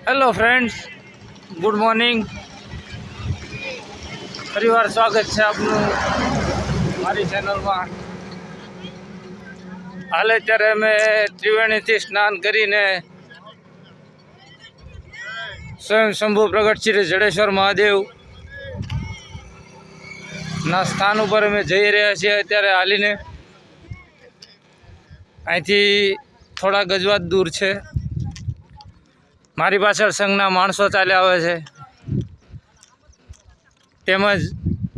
Hello friends, good morning. ફરીવાર સ્વાગત છે આપનું મારી ચેનલમાં. હાલ અત્યારે અમે ત્રિવેણીથી સ્નાન કરીને સ્વયં શંભુ પ્રગટ શ્રી જડેશ્વર મહાદેવ ના સ્થાન ઉપર અમે જઈ રહ્યા છીએ. અત્યારે હાલીને અહીંથી થોડા ગજવાત દૂર છે. મારી પાછળ સંઘના માણસો ચાલ્યા આવે છે, તેમજ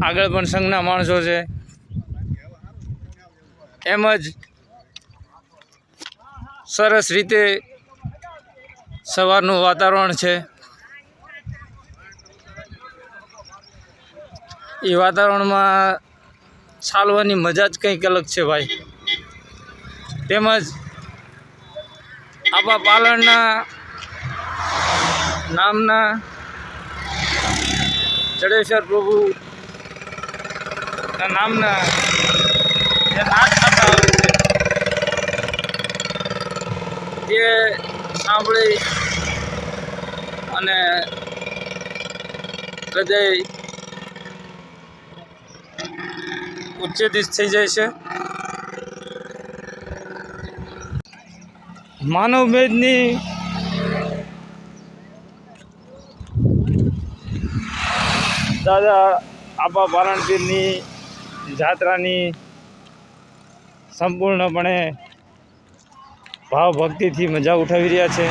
આગળ પણ સંઘના માણસો છે. એમ જ સરસ રીતે સવારનું વાતાવરણ છે. એ વાતાવરણમાં ચાલવાની મજા જ કંઈક અલગ છે ભાઈ. તેમજ આપણા પાલણના નામના જડેશ્વર પ્રભુ નામના જે નાચ થતા હોય છે તે સાંભળી અને હૃદય ઉચ્ચેદિત થઈ જાય છે. માનવ મેદની દાદા આપા પારણપીરની જાત્રાની સંપૂર્ણપણે ભાવ ભક્તિથી મજા ઉઠાવી રહ્યા છે.